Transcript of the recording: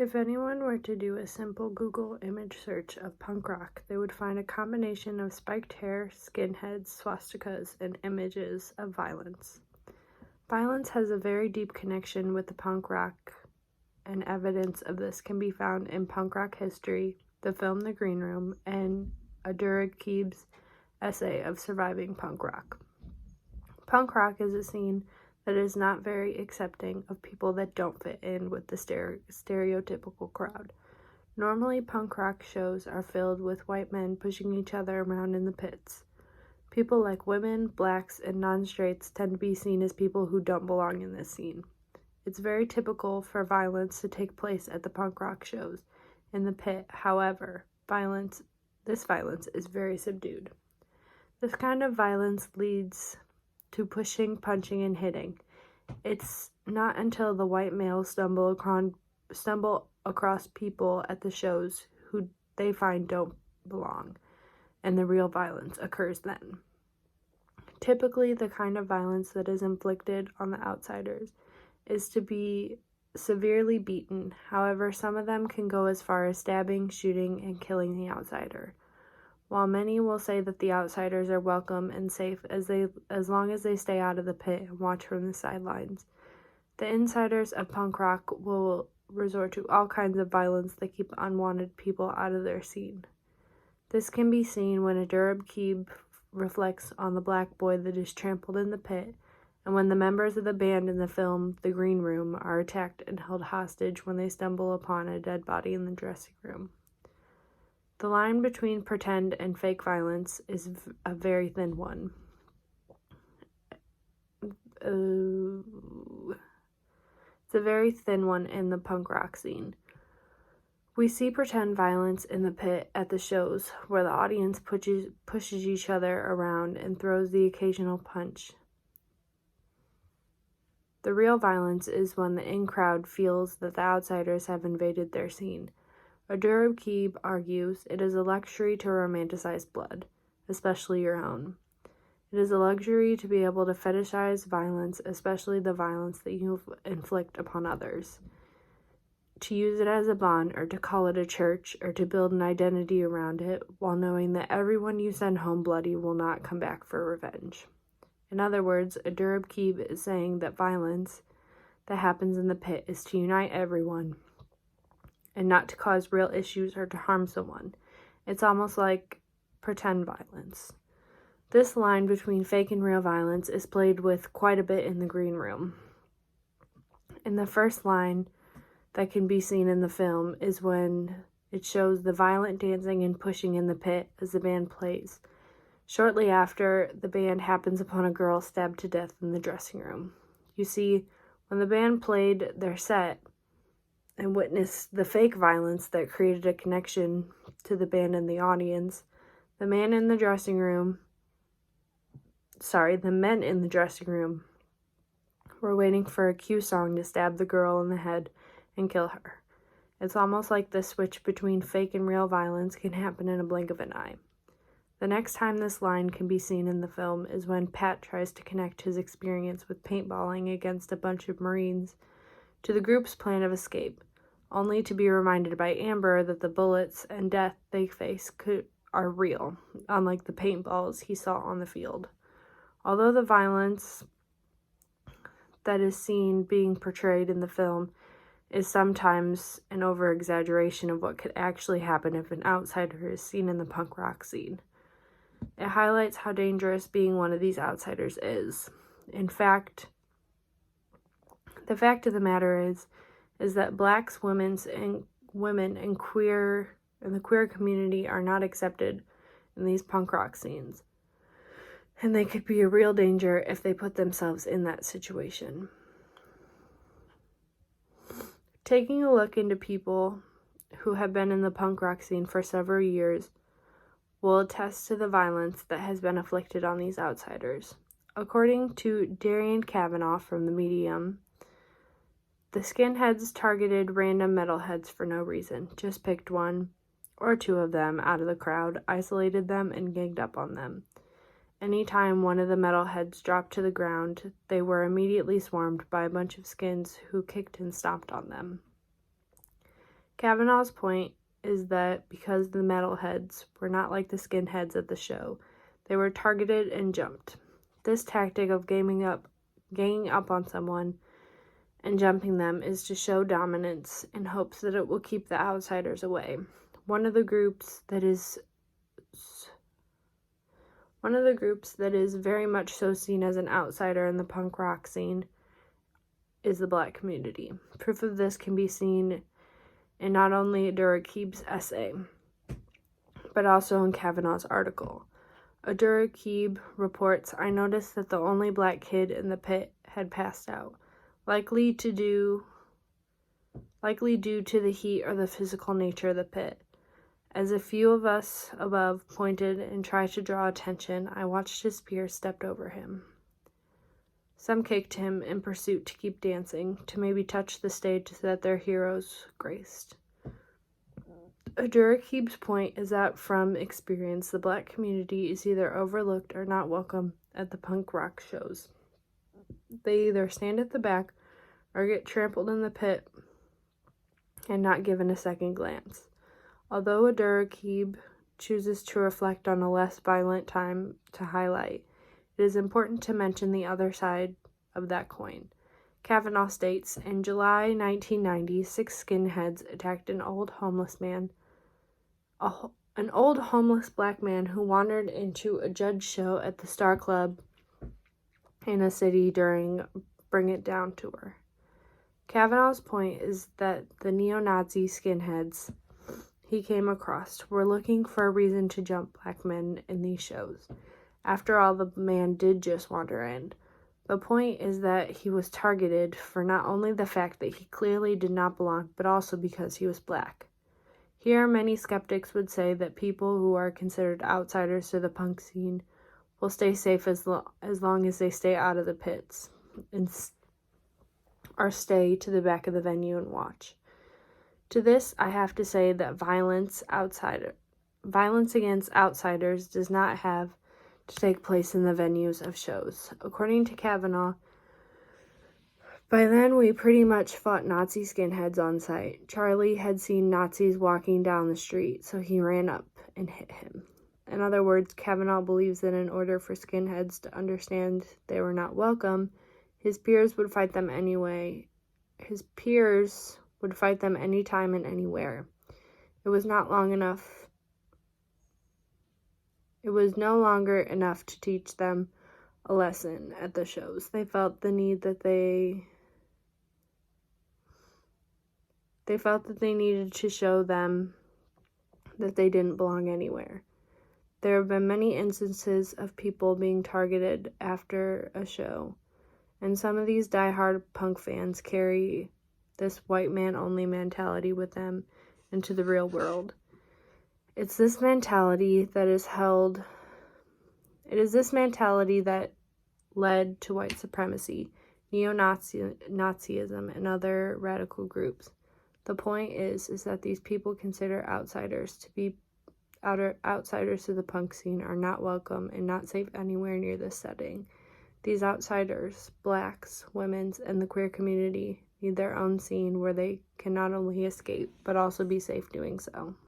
If anyone were to do a simple Google image search of punk rock, they would find a combination of spiked hair, skinheads, swastikas, and images of violence. Violence has a very deep connection with the punk rock, and evidence of this can be found in punk rock history, the film The Green Room, and Adura Keeb's essay of surviving punk rock. Punk rock is a scene that is not very accepting of people that don't fit in with the stereotypical crowd. Normally, punk rock shows are filled with white men pushing each other around in the pits. People like women, blacks, and non-straights tend to be seen as people who don't belong in this scene. It's very typical for violence to take place at the punk rock shows. In the pit, however, this violence is very subdued. This kind of violence leads to pushing, punching, and hitting. It's not until the white males stumble across people at the shows who they find don't belong, and the real violence occurs then. Typically, the kind of violence that is inflicted on the outsiders is to be severely beaten. However, some of them can go as far as stabbing, shooting, and killing the outsider. While many will say that the outsiders are welcome and safe as long as they stay out of the pit and watch from the sidelines, the insiders of punk rock will resort to all kinds of violence that keep unwanted people out of their scene. This can be seen when Adura Keeb reflects on the black boy that is trampled in the pit, and when the members of the band in the film The Green Room are attacked and held hostage when they stumble upon a dead body in the dressing room. The line between pretend and fake violence is a very thin one. It's a very thin one in the punk rock scene. We see pretend violence in the pit at the shows, where the audience pushes each other around and throws the occasional punch. The real violence is when the in-crowd feels that the outsiders have invaded their scene. Adura Keeb argues it is a luxury to romanticize blood, especially your own. It is a luxury to be able to fetishize violence, especially the violence that you inflict upon others. To use it as a bond, or to call it a church, or to build an identity around it, while knowing that everyone you send home bloody will not come back for revenge. In other words, Adura Keeb is saying that violence that happens in the pit is to unite everyone, and not to cause real issues or to harm someone. It's almost like pretend violence. This line between fake and real violence is played with quite a bit in The Green Room. In the first line that can be seen in the film is when it shows the violent dancing and pushing in the pit as the band plays. Shortly after, the band happens upon a girl stabbed to death in the dressing room. You see, when the band played their set and witnessed the fake violence that created a connection to the band and the audience, the men in the dressing room were waiting for a cue song to stab the girl in the head and kill her. It's almost like the switch between fake and real violence can happen in a blink of an eye. The next time this line can be seen in the film is when Pat tries to connect his experience with paintballing against a bunch of Marines to the group's plan of escape, only to be reminded by Amber that the bullets and death they face are real, unlike the paintballs he saw on the field. Although the violence that is seen being portrayed in the film is sometimes an over-exaggeration of what could actually happen if an outsider is seen in the punk rock scene, it highlights how dangerous being one of these outsiders is. In fact, the fact of the matter is that blacks, women, and the queer community are not accepted in these punk rock scenes. And they could be a real danger if they put themselves in that situation. Taking a look into people who have been in the punk rock scene for several years will attest to the violence that has been inflicted on these outsiders. According to Darian Kavanaugh from The Medium, the skinheads targeted random metalheads for no reason, just picked one or two of them out of the crowd, isolated them, and ganged up on them. Anytime one of the metalheads dropped to the ground, they were immediately swarmed by a bunch of skins who kicked and stomped on them. Kavanaugh's point is that because the metalheads were not like the skinheads at the show, they were targeted and jumped. This tactic of ganging up on someone and jumping them is to show dominance in hopes that it will keep the outsiders away. One of the groups that is very much so seen as an outsider in the punk rock scene is the Black community. Proof of this can be seen in not only Aduraquib's essay, but also in Kavanaugh's article. Aduraquib reports, "I noticed that the only Black kid in the pit had passed out, likely due to the heat or the physical nature of the pit. As a few of us above pointed and tried to draw attention, I watched his peers stepped over him. Some kicked him in pursuit to keep dancing, to maybe touch the stage that their heroes graced." Aduraquib's point is that from experience, the Black community is either overlooked or not welcome at the punk rock shows. They either stand at the back or get trampled in the pit and not given a second glance. Although Aduraquib chooses to reflect on a less violent time to highlight, it is important to mention the other side of that coin. Kavanaugh states, "In July 1990, 6 skinheads attacked an old homeless Black man who wandered into a Judge show at the Star Club in a city during Bring It Down tour." Kavanaugh's point is that the neo-Nazi skinheads he came across were looking for a reason to jump Black men in these shows. After all, the man did just wander in. The point is that he was targeted for not only the fact that he clearly did not belong, but also because he was Black. Here, many skeptics would say that people who are considered outsiders to the punk scene will stay safe as long as they stay out of the pits or stay to the back of the venue and watch. To this, I have to say that violence against outsiders does not have to take place in the venues of shows. According to Kavanaugh, by then we pretty much fought Nazi skinheads on sight. Charlie had seen Nazis walking down the street, so he ran up and hit him. In other words, Kavanaugh believes that in order for skinheads to understand they were not welcome, his peers would fight them anyway. His peers would fight them anytime and anywhere. It was no longer enough to teach them a lesson at the shows. They felt the need that they needed to show them that they didn't belong anywhere. There have been many instances of people being targeted after a show, and some of these die-hard punk fans carry this white man only mentality with them into the real world. It is this mentality that led to white supremacy, neo-Nazism, and other radical groups. The point is that these people consider outsiders to the punk scene are not welcome and not safe anywhere near this setting. These outsiders, Blacks, women's, and the queer community need their own scene where they can not only escape, but also be safe doing so.